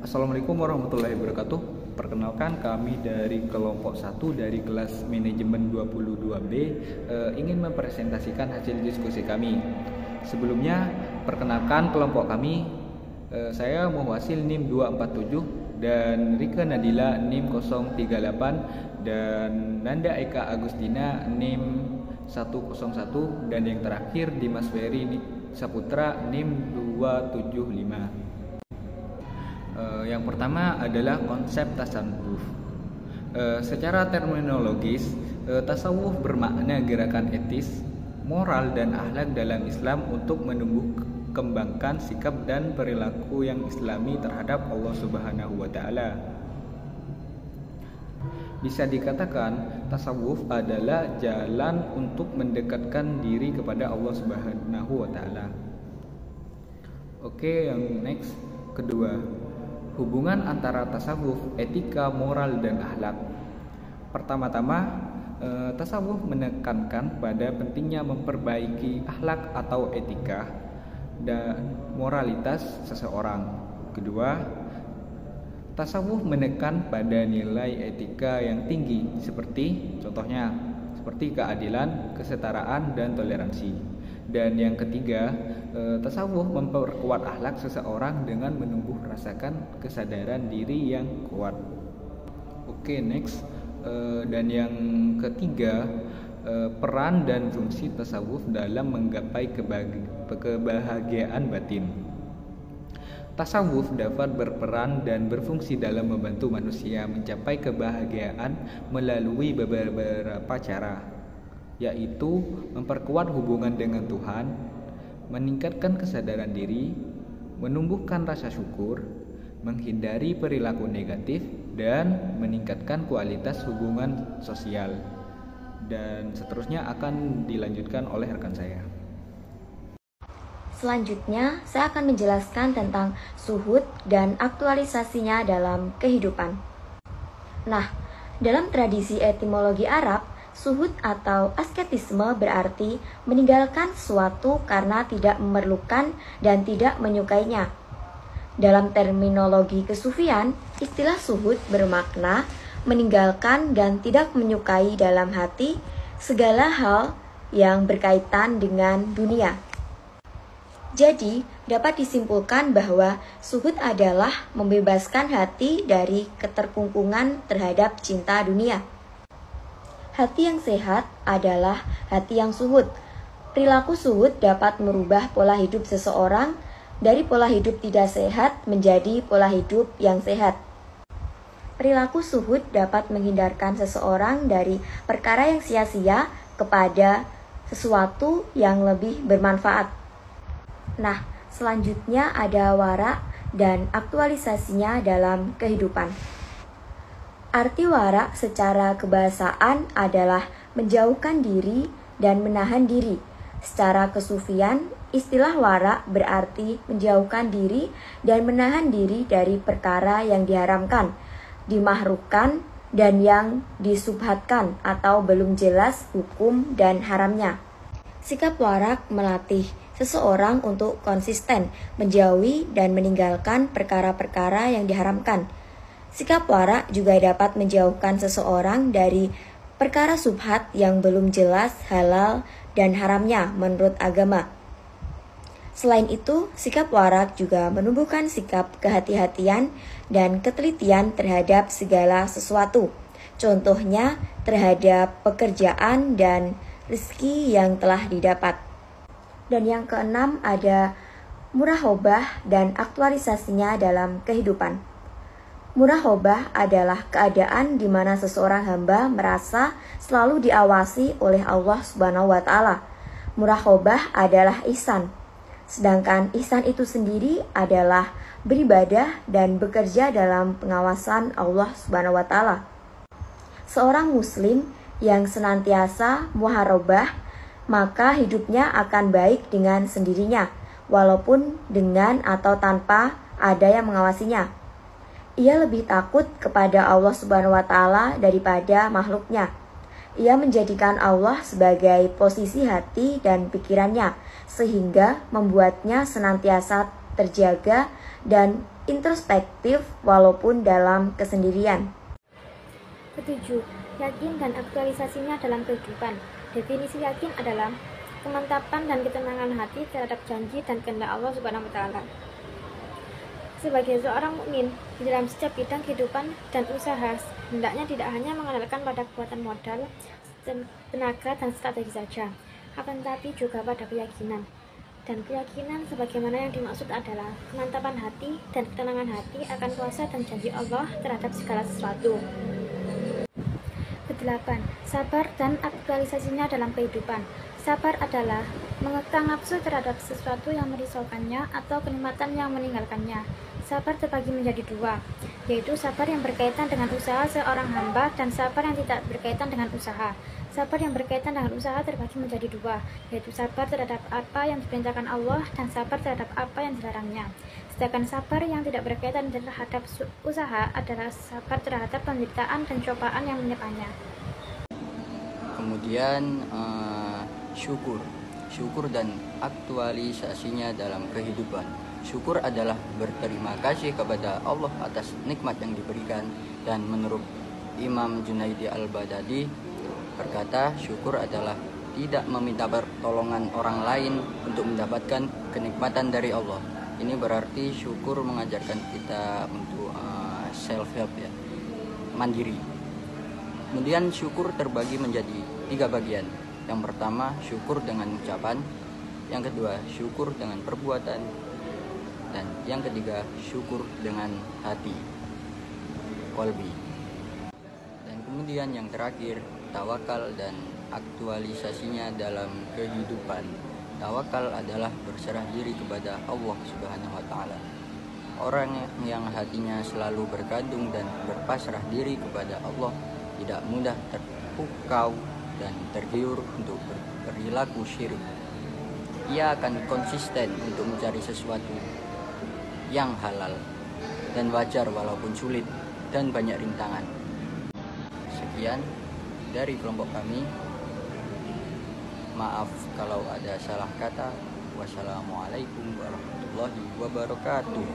Assalamualaikum warahmatullahi wabarakatuh. Perkenalkan, kami dari kelompok 1 dari kelas manajemen 22B ingin mempresentasikan hasil diskusi kami. Sebelumnya, perkenalkan kelompok kami. Saya Muhwasil NIM 247 dan Rika Nadila NIM 038 dan Nanda Eka Agustina NIM 101 dan yang terakhir Dimas Ferry Saputra NIM 275. Yang pertama adalah konsep tasawuf. Secara terminologis, tasawuf bermakna gerakan etis, moral dan akhlak dalam Islam untuk menumbuh kembangkan sikap dan perilaku yang islami terhadap Allah Subhanahu wa taala. Bisa dikatakan tasawuf adalah jalan untuk mendekatkan diri kepada Allah Subhanahu wa taala. Oke, yang next, kedua, hubungan antara tasawuf, etika, moral, dan akhlak. Pertama-tama, tasawuf menekankan pada pentingnya memperbaiki akhlak atau etika dan moralitas seseorang. Kedua, tasawuf menekan pada nilai etika yang tinggi seperti keadilan, kesetaraan, dan toleransi. Dan yang ketiga, tasawuf memperkuat akhlak seseorang dengan menumbuh rasakan kesadaran diri yang kuat. Oke, next. Dan yang ketiga, peran dan fungsi tasawuf dalam menggapai kebahagiaan batin. Tasawuf dapat berperan dan berfungsi dalam membantu manusia mencapai kebahagiaan melalui beberapa cara, yaitu memperkuat hubungan dengan Tuhan, meningkatkan kesadaran diri, menumbuhkan rasa syukur, menghindari perilaku negatif, dan meningkatkan kualitas hubungan sosial. Dan seterusnya akan dilanjutkan oleh rekan saya. Selanjutnya, saya akan menjelaskan tentang suhud dan aktualisasinya dalam kehidupan. Nah, dalam tradisi etimologi Arab, suhud atau asketisme berarti meninggalkan sesuatu karena tidak memerlukan dan tidak menyukainya. Dalam terminologi kesufian, istilah suhud bermakna meninggalkan dan tidak menyukai dalam hati segala hal yang berkaitan dengan dunia. Jadi, dapat disimpulkan bahwa suhud adalah membebaskan hati dari keterkungkungan terhadap cinta dunia. Hati yang sehat adalah hati yang suhud. Perilaku suhud dapat merubah pola hidup seseorang dari pola hidup tidak sehat menjadi pola hidup yang sehat. Perilaku suhud dapat menghindarkan seseorang dari perkara yang sia-sia kepada sesuatu yang lebih bermanfaat. Nah, selanjutnya ada wara dan aktualisasinya dalam kehidupan. Arti wara secara kebahasaan adalah menjauhkan diri dan menahan diri. Secara kesufian, istilah wara berarti menjauhkan diri dan menahan diri dari perkara yang diharamkan, dimakruhkan, dan yang disubhatkan atau belum jelas hukum dan haramnya. Sikap warak melatih seseorang untuk konsisten, menjauhi dan meninggalkan perkara-perkara yang diharamkan. Sikap warak juga dapat menjauhkan seseorang dari perkara subhat yang belum jelas halal dan haramnya menurut agama. Selain itu, sikap warak juga menumbuhkan sikap kehati-hatian dan ketelitian terhadap segala sesuatu. Contohnya terhadap pekerjaan dan rezeki yang telah didapat. Dan yang keenam ada murahobah dan aktualisasinya dalam kehidupan. Murahobah adalah keadaan di mana seseorang hamba merasa selalu diawasi oleh Allah Subhanahu wa taala. Murahobah adalah ihsan. Sedangkan ihsan itu sendiri adalah beribadah dan bekerja dalam pengawasan Allah Subhanahu wa taala. Seorang muslim yang senantiasa muharobah, maka hidupnya akan baik dengan sendirinya, walaupun dengan atau tanpa ada yang mengawasinya. Ia lebih takut kepada Allah Subhanahu wa taala daripada makhluknya. Ia menjadikan Allah sebagai posisi hati dan pikirannya, sehingga membuatnya senantiasa terjaga dan introspektif walaupun dalam kesendirian. Ketujuh, yakin dan aktualisasinya dalam kehidupan. Definisi yakin adalah kemantapan dan ketenangan hati terhadap janji dan kehendak Allah Subhanahu wa taala. Sebagai seorang mukmin, di dalam setiap bidang kehidupan dan usaha, hendaknya tidak hanya mengandalkan pada kekuatan modal, tenaga, dan strategi saja, akan tetapi juga pada keyakinan. Dan keyakinan sebagaimana yang dimaksud adalah kemantapan hati dan ketenangan hati akan kuasa dan janji Allah terhadap segala sesuatu. Kedelapan, sabar dan aktualisasinya dalam kehidupan. Sabar adalah mengekang nafsu terhadap sesuatu yang merisaukannya atau kenikmatan yang meninggalkannya. Sabar terbagi menjadi dua, yaitu sabar yang berkaitan dengan usaha seorang hamba dan sabar yang tidak berkaitan dengan usaha. Sabar yang berkaitan dengan usaha terbagi menjadi dua, yaitu sabar terhadap apa yang diperintahkan Allah dan sabar terhadap apa yang dilarangnya. Sedangkan sabar yang tidak berkaitan terhadap usaha adalah sabar terhadap penderitaan dan cobaan yang menimpanya. Kemudian syukur dan aktualisasinya dalam kehidupan. Syukur adalah berterima kasih kepada Allah atas nikmat yang diberikan, dan menurut Imam Junaidi Al-Baghdadi berkata, syukur adalah tidak meminta pertolongan orang lain untuk mendapatkan kenikmatan dari Allah. Ini berarti syukur mengajarkan kita untuk self-help, ya, mandiri. Kemudian syukur terbagi menjadi 3 bagian. Yang pertama, syukur dengan ucapan. Yang kedua, syukur dengan perbuatan. Dan yang ketiga, syukur dengan hati, qalbi. Dan kemudian yang terakhir, tawakal dan aktualisasinya dalam kehidupan. Tawakal adalah berserah diri kepada Allah Subhanahu wa taala. Orang yang hatinya selalu bergantung dan berpasrah diri kepada Allah tidak mudah terpukau dan tergiur untuk berperilaku syirik. Ia akan konsisten untuk mencari sesuatu yang halal dan wajar walaupun sulit dan banyak rintangan. Sekian dari kelompok kami. Maaf kalau ada salah kata. Wassalamualaikum warahmatullahi wabarakatuh.